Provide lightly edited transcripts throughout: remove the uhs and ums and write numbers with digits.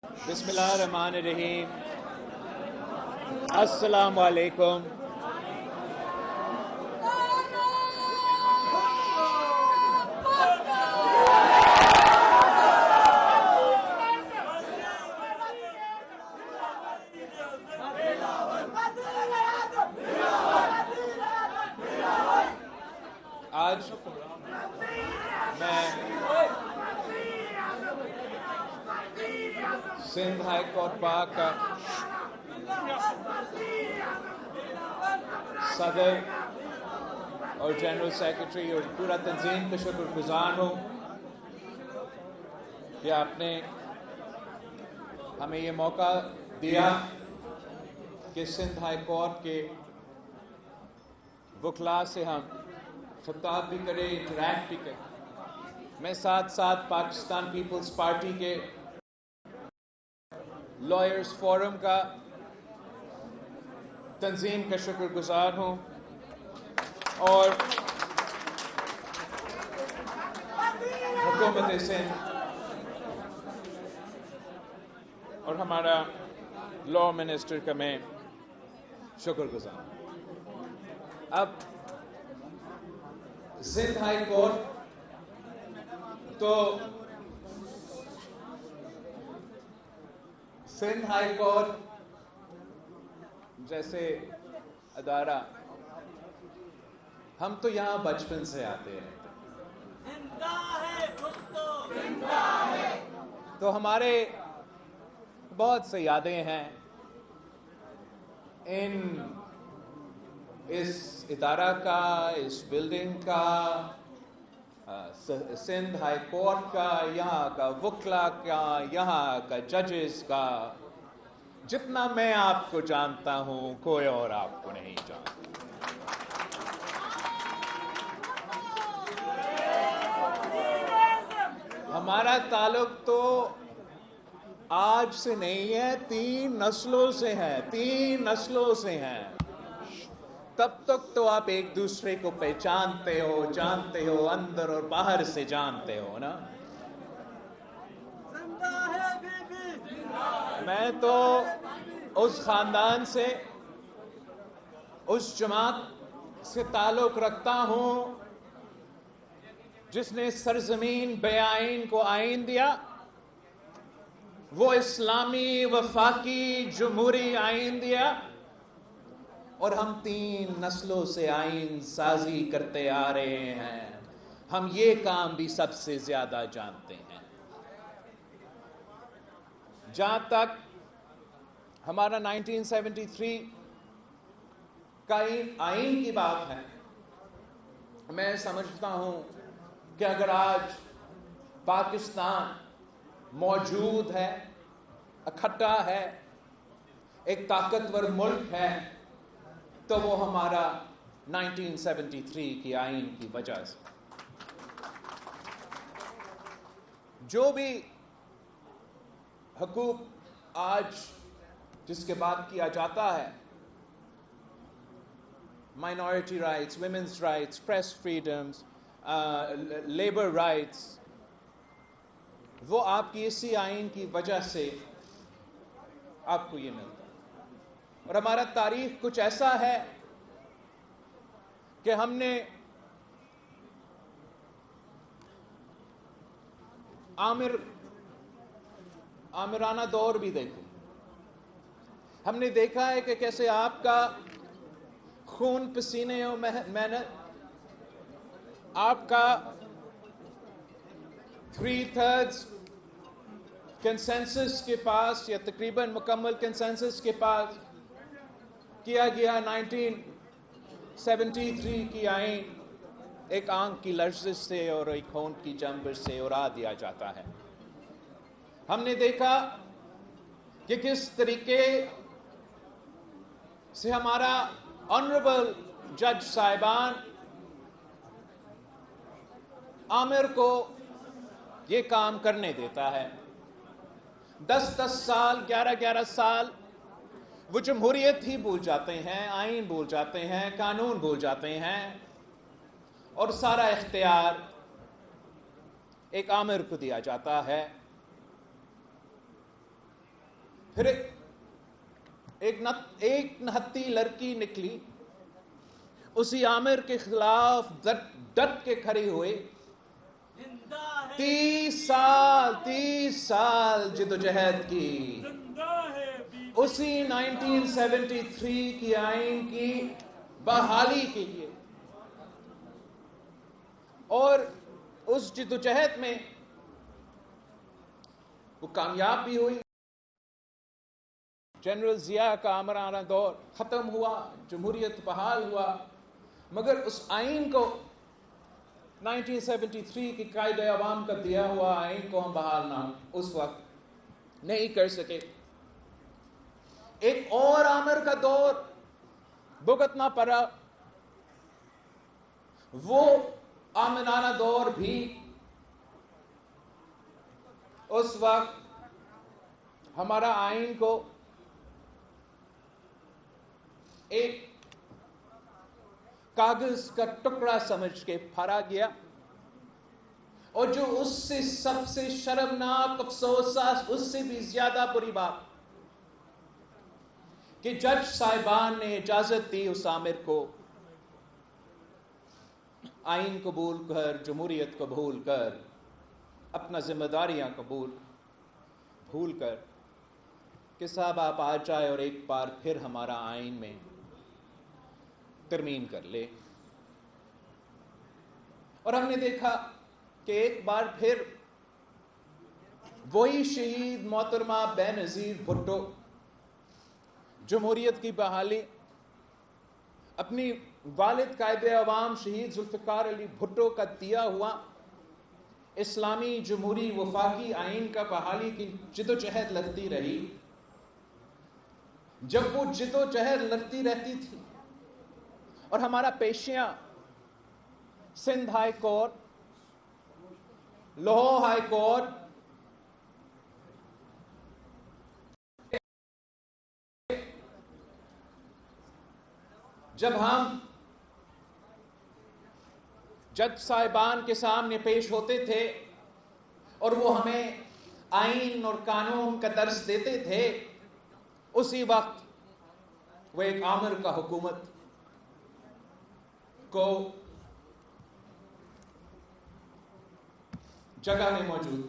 بسم اللہ الرحمن الرحیم. السلام علیکم. آج میں سندھ ہائی کورٹ پاک کا صدر اور جنرل سیکرٹری اور پورا تنظیم کا شکر گزار ہوں کہ آپ نے ہمیں یہ موقع دیا کہ سندھ ہائی کورٹ کے وکلاء سے ہم خطاب بھی کریں، انٹریکٹ بھی کریں. میں ساتھ ساتھ پاکستان پیپلز پارٹی کے لائرز فورم کا تنظیم کا شکر گزار ہوں اور حکومت سندھ اور ہمارا لاء منسٹر کا میں شکر گزار ہوں. اب سندھ ہائی کورٹ تو سندھ ہائی کورٹ جیسے ادارہ ہم تو یہاں بچپن سے آتے ہیں، تو ہمارے بہت سے یادیں ہیں اس ادارہ کا، اس بلڈنگ کا، سندھ ہائی کورٹ کا، یہاں کا وکلا کا، یہاں کا ججز کا. جتنا میں آپ کو جانتا ہوں کوئی اور آپ کو نہیں جانتا. ہمارا تعلق تو آج سے نہیں ہے، 3 نسلوں سے ہے، 3 نسلوں سے ہیں. تب تک تو آپ ایک دوسرے کو پہچانتے ہو، جانتے ہو، اندر اور باہر سے جانتے ہو نا. میں تو اس خاندان سے، اس جماعت سے تعلق رکھتا ہوں جس نے سرزمین بے آئین کو آئین دیا. وہ اسلامی وفاقی جمہوری آئین دیا اور ہم 3 نسلوں سے آئین سازی کرتے آ رہے ہیں. ہم یہ کام بھی سب سے زیادہ جانتے ہیں. جہاں تک ہمارا 1973 کا آئین کی بات ہے، میں سمجھتا ہوں کہ اگر آج پاکستان موجود ہے، اکٹھا ہے، ایک طاقتور ملک ہے، تو وہ ہمارا 1973 کی آئین کی وجہ سے. جو بھی حقوق آج جس کے بات کیا جاتا ہے، minority rights, women's rights, press freedoms, labour rights, وہ آپ کی اسی آئین کی وجہ سے آپ کو یہ ملتا ہے. اور ہمارا تاریخ کچھ ایسا ہے کہ ہم نے آمرانہ دور بھی دیکھے. ہم نے دیکھا ہے کہ کیسے آپ کا خون، پسینے اور محنت، آپ کا 3/3 کنسنسس کے پاس یا تقریباً مکمل کنسنسس کے پاس کیا گیا 1973 کی آئین ایک آنکھ کی لرزش سے اور ایک ہونٹ کی جنبش سے اڑا دیا جاتا ہے. ہم نے دیکھا کہ کس طریقے سے ہمارا آنریبل جج صاحبان عامر کو یہ کام کرنے دیتا ہے. 10 سال، 11 سال وہ جمہوریت ہی بھول جاتے ہیں، آئین بھول جاتے ہیں، قانون بھول جاتے ہیں، اور سارا اختیار ایک آمر کو دیا جاتا ہے. پھر ایک نہتی لڑکی نکلی، اسی عامر کے خلاف ڈٹ کے کھڑی ہوئے، 30 سال جدوجہد کی، اسی 1973 کی آئین کی بحالی کے لیے، اور اس جدوجہد میں وہ کامیاب بھی ہوئی۔ جنرل ضیاء کا آمرانہ دور ختم ہوا، جمہوریت بحال ہوا، مگر اس آئین کو 1973 کی قائد عوام کا دیا ہوا آئین کو ہم بحال اس وقت نہیں کر سکے۔ ایک اور آمر کا دور بھگتنا پڑا، وہ آمرانہ دور بھی اس وقت ہمارا آئین کو ایک کاغذ کا ٹکڑا سمجھ کے پھاڑا گیا، اور جو اس سے سب سے شرمناک افسوس، اس سے بھی زیادہ بری بات، کہ جج صاحبان نے اجازت دی اس آمر کو آئین قبول کر، جمہوریت قبول کر، اپنا ذمہ داریاں بھول کر، کہ صاحب آپ آ جائے اور ایک بار پھر ہمارا آئین میں ترمیم کر لے۔ اور ہم نے دیکھا کہ ایک بار پھر وہی شہید محترمہ بے نظیر بھٹو، جمہوریت کی بحالی، اپنی والد قائد عوام شہید ذوالفقار علی بھٹو کا دیا ہوا اسلامی جمہوری وفاقی آئین کا بحالی کی جدوجہد لڑتی رہی۔ جب وہ جدوجہد لڑتی رہتی تھی اور ہمارا پیشیاں Sindh high court, Lahore high court, جب ہم جج صاحبان کے سامنے پیش ہوتے تھے اور وہ ہمیں آئین اور قانون کا درس دیتے تھے، اسی وقت وہ ایک آمر کا حکومت کو جگہ میں موجود،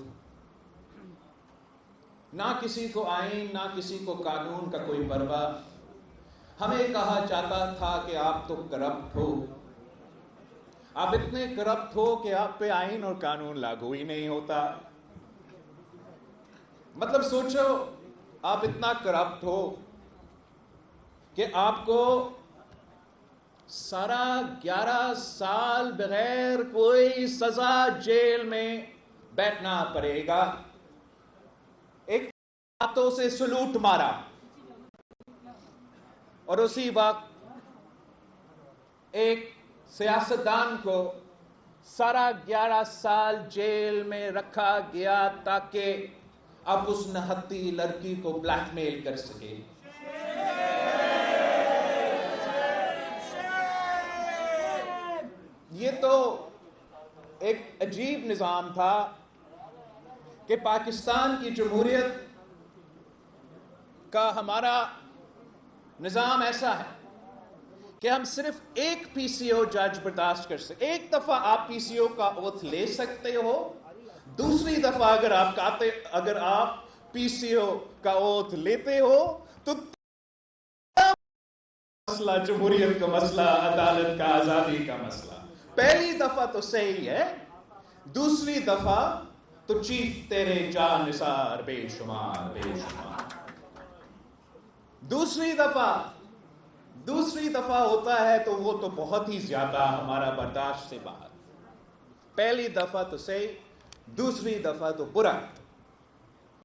نہ کسی کو آئین نہ کسی کو قانون کا کوئی پرواہ۔ ہمیں کہا جاتا تھا کہ آپ تو کرپٹ ہو، آپ اتنے کرپٹ ہو کہ آپ پہ آئین اور قانون لاگو ہی نہیں ہوتا۔ مطلب سوچو، آپ اتنا کرپٹ ہو کہ آپ کو 11 سال بغیر کوئی سزا جیل میں بیٹھنا پڑے گا۔ ایک ہاتھوں سے سلوٹ مارا، اور اسی وقت ایک سیاستدان کو 11 سال جیل میں رکھا گیا تاکہ اب اس نہتی لڑکی کو بلیک میل کر سکے۔ یہ تو ایک عجیب نظام تھا کہ پاکستان کی جمہوریت کا ہمارا نظام ایسا ہے کہ ہم صرف ایک پی سی او جج برداشت کر سکتے۔ ایک دفعہ آپ پی سی او کا اوتھ لے سکتے ہو، دوسری دفعہ اگر آپ پی سی او کا اوتھ لیتے ہو تو مسئلہ جمہوریت کا مسئلہ، عدالت کا، آزادی کا مسئلہ۔ پہلی دفعہ تو صحیح ہے، دوسری دفعہ تو چیف تیرے جان نثار بے شمار بے شمار۔ دوسری دفعہ ہوتا ہے تو وہ تو بہت ہی زیادہ ہمارا برداشت سے باہر۔ پہلی دفعہ تو صحیح، دوسری دفعہ تو برا۔